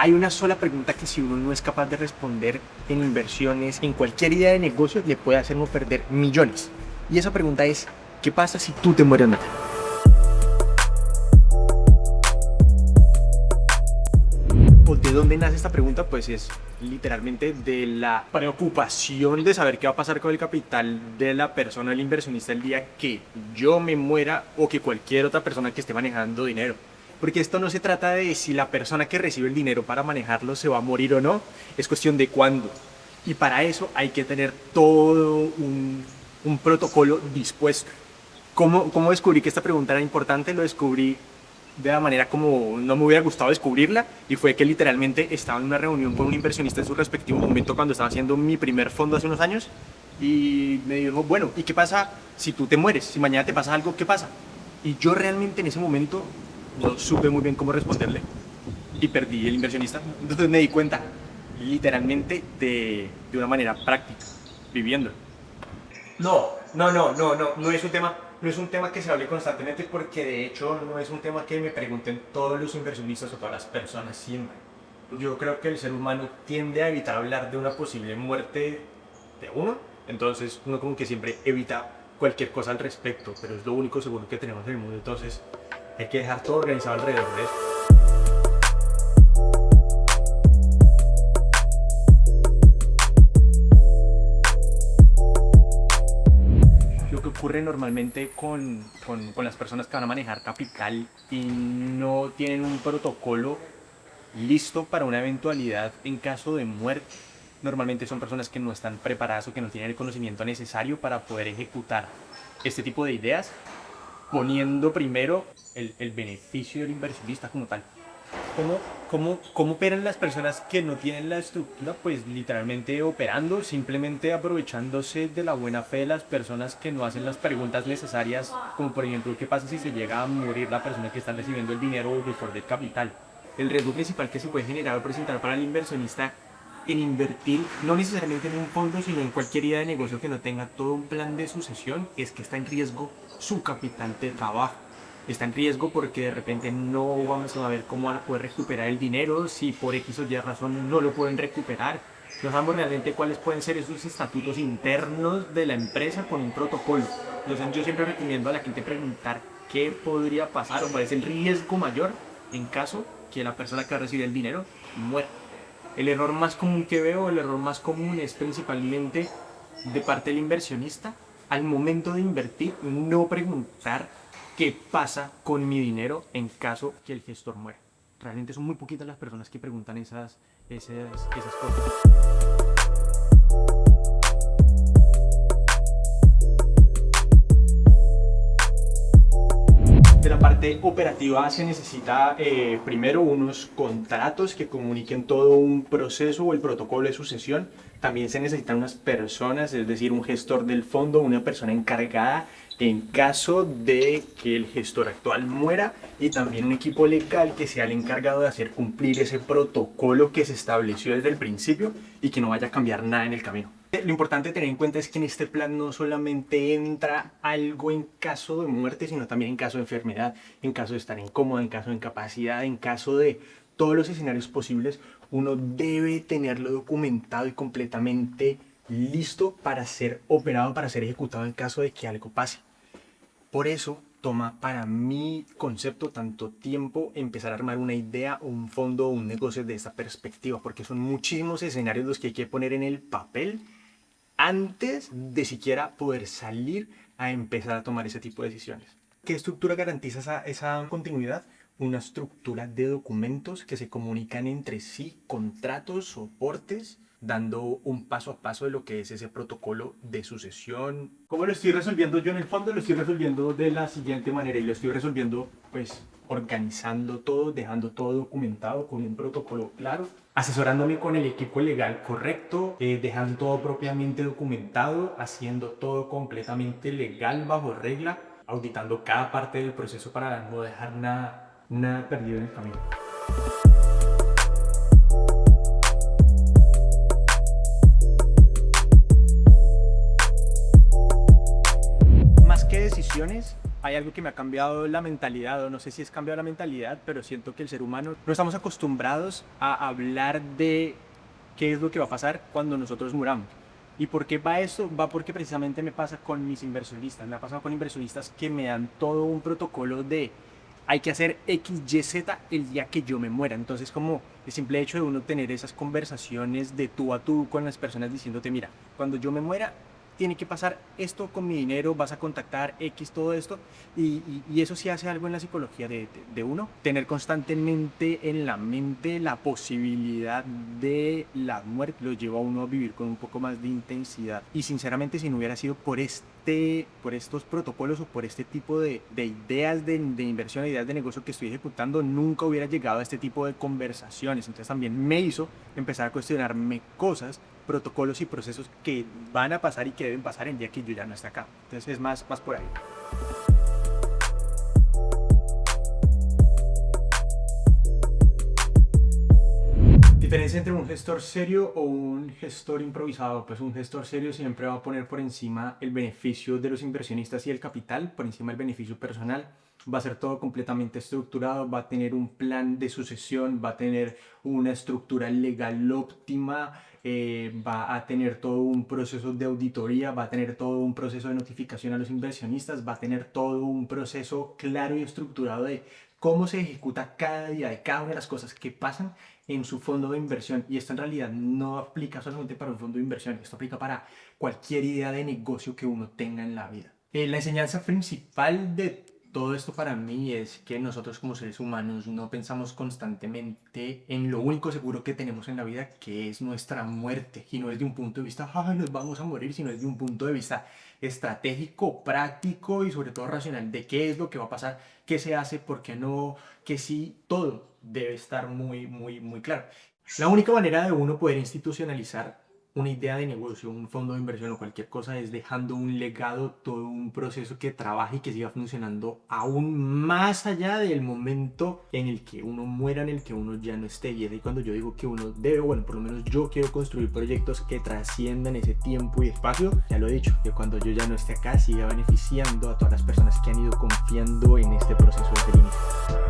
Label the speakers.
Speaker 1: Hay una sola pregunta que si uno no es capaz de responder en inversiones, en cualquier idea de negocio, le puede hacer uno perder millones. Y esa pregunta es, ¿qué pasa si tú te mueres mañana? ¿O de dónde nace esta pregunta? Pues es literalmente de la preocupación de saber qué va a pasar con el capital de la persona, el inversionista, el día que yo me muera o que cualquier otra persona que esté manejando dinero. Porque esto no se trata de si la persona que recibe el dinero para manejarlo se va a morir o no, es cuestión de cuándo. Y para eso hay que tener todo un protocolo dispuesto. ¿Cómo descubrí que esta pregunta era importante? Lo descubrí de la manera como no me hubiera gustado descubrirla, y fue que literalmente estaba en una reunión con un inversionista en su respectivo momento cuando estaba haciendo mi primer fondo hace unos años, y me dijo, bueno, ¿y qué pasa si tú te mueres? Si mañana te pasa algo, ¿qué pasa? Y yo realmente en ese momento no supe muy bien cómo responderle y perdí el inversionista. Entonces me di cuenta literalmente de una manera práctica, viviendo. No es un tema, no es un tema que se hable constantemente, porque de hecho no es un tema que me pregunten todos los inversionistas o todas las personas siempre. Yo creo que el ser humano tiende a evitar hablar de una posible muerte de uno, entonces uno como que siempre evita cualquier cosa al respecto, pero es lo único seguro que tenemos en el mundo, entonces hay que dejar todo organizado alrededor de eso. Lo que ocurre normalmente con las personas que van a manejar capital y no tienen un protocolo listo para una eventualidad en caso de muerte, normalmente son personas que no están preparadas o que no tienen el conocimiento necesario para poder ejecutar este tipo de ideas, poniendo primero el beneficio del inversionista como tal. ¿Cómo operan las personas que no tienen la estructura? Pues literalmente operando, simplemente aprovechándose de la buena fe de las personas que no hacen las preguntas necesarias, como por ejemplo, ¿qué pasa si se llega a morir la persona que está recibiendo el dinero o el gestor del capital? El riesgo principal que se puede generar o presentar para el inversionista en invertir, no necesariamente en un fondo, sino en cualquier idea de negocio que no tenga todo un plan de sucesión, es que está en riesgo su capital de trabajo. Está en riesgo porque de repente no vamos a ver cómo van a poder recuperar el dinero, si por X o Y razón no lo pueden recuperar. No sabemos realmente cuáles pueden ser esos estatutos internos de la empresa con un protocolo. Entonces yo siempre recomiendo a la gente preguntar qué podría pasar o cuál es el riesgo mayor en caso que la persona que va a recibir el dinero muera. El error más común que veo, el error más común es principalmente de parte del inversionista al momento de invertir no preguntar qué pasa con mi dinero en caso que el gestor muera. Realmente son muy poquitas las personas que preguntan esas cosas. De la parte operativa se necesita primero unos contratos que comuniquen todo un proceso o el protocolo de sucesión. También se necesitan unas personas, es decir, un gestor del fondo, una persona encargada en caso de que el gestor actual muera, y también un equipo legal que sea el encargado de hacer cumplir ese protocolo que se estableció desde el principio y que no vaya a cambiar nada en el camino. Lo importante de tener en cuenta es que en este plan no solamente entra algo en caso de muerte, sino también en caso de enfermedad, en caso de estar incómodo, en caso de incapacidad, en caso de todos los escenarios posibles. Uno debe tenerlo documentado y completamente listo para ser operado, para ser ejecutado en caso de que algo pase. Por eso toma, para mi concepto, tanto tiempo empezar a armar una idea o un fondo o un negocio de esta perspectiva, porque son muchísimos escenarios los que hay que poner en el papel antes de siquiera poder salir a empezar a tomar ese tipo de decisiones. ¿Qué estructura garantiza esa continuidad? Una estructura de documentos que se comunican entre sí, contratos, soportes, dando un paso a paso de lo que es ese protocolo de sucesión. ¿Cómo lo estoy resolviendo yo en el fondo? Lo estoy resolviendo de la siguiente manera, y lo estoy resolviendo pues organizando todo, dejando todo documentado con un protocolo claro, asesorándome con el equipo legal correcto, dejando todo propiamente documentado, haciendo todo completamente legal bajo regla, auditando cada parte del proceso para no dejar nada perdido en el camino. Más que decisiones, hay algo que me ha cambiado la mentalidad, o no sé si es cambiado la mentalidad, pero siento que el ser humano no estamos acostumbrados a hablar de qué es lo que va a pasar cuando nosotros muramos. ¿Y por qué va eso? Va porque precisamente me pasa con mis inversionistas. Me ha pasado con inversionistas que me dan todo un protocolo de hay que hacer X, Y, Z el día que yo me muera. Entonces, como el simple hecho de uno tener esas conversaciones de tú a tú con las personas diciéndote, mira, cuando yo me muera, tiene que pasar esto con mi dinero, vas a contactar X, todo esto, y eso sí hace algo en la psicología de uno, tener constantemente en la mente la posibilidad de la muerte, lo lleva a uno a vivir con un poco más de intensidad, y sinceramente si no hubiera sido por estos protocolos o por este tipo de ideas de inversión, ideas de negocio que estoy ejecutando, nunca hubiera llegado a este tipo de conversaciones. Entonces también me hizo empezar a cuestionarme cosas, protocolos y procesos que van a pasar y que deben pasar el día que yo ya no esté acá. Entonces es más por ahí. Diferencia entre un gestor serio o un gestor improvisado. Pues un gestor serio siempre va a poner por encima el beneficio de los inversionistas y el capital, por encima del beneficio personal. Va a ser todo completamente estructurado, va a tener un plan de sucesión, va a tener una estructura legal óptima, va a tener todo un proceso de auditoría, va a tener todo un proceso de notificación a los inversionistas, va a tener todo un proceso claro y estructurado de cómo se ejecuta cada día de cada una de las cosas que pasan en su fondo de inversión. Y esto en realidad no aplica solamente para un fondo de inversión, esto aplica para cualquier idea de negocio que uno tenga en la vida. La enseñanza principal de todo esto para mí es que nosotros como seres humanos no pensamos constantemente en lo único seguro que tenemos en la vida, que es nuestra muerte, y no desde un punto de vista, nos vamos a morir, sino desde un punto de vista estratégico, práctico y sobre todo racional de qué es lo que va a pasar, qué se hace, por qué no, que sí, todo debe estar muy claro. La única manera de uno poder institucionalizar una idea de negocio, un fondo de inversión o cualquier cosa es dejando un legado, todo un proceso que trabaje y que siga funcionando aún más allá del momento en el que uno muera, en el que uno ya no esté. Y es ahí cuando yo digo que uno debe, bueno, por lo menos yo quiero construir proyectos que trasciendan ese tiempo y espacio. Ya lo he dicho, que cuando yo ya no esté acá siga beneficiando a todas las personas que han ido confiando en este proceso desde el inicio.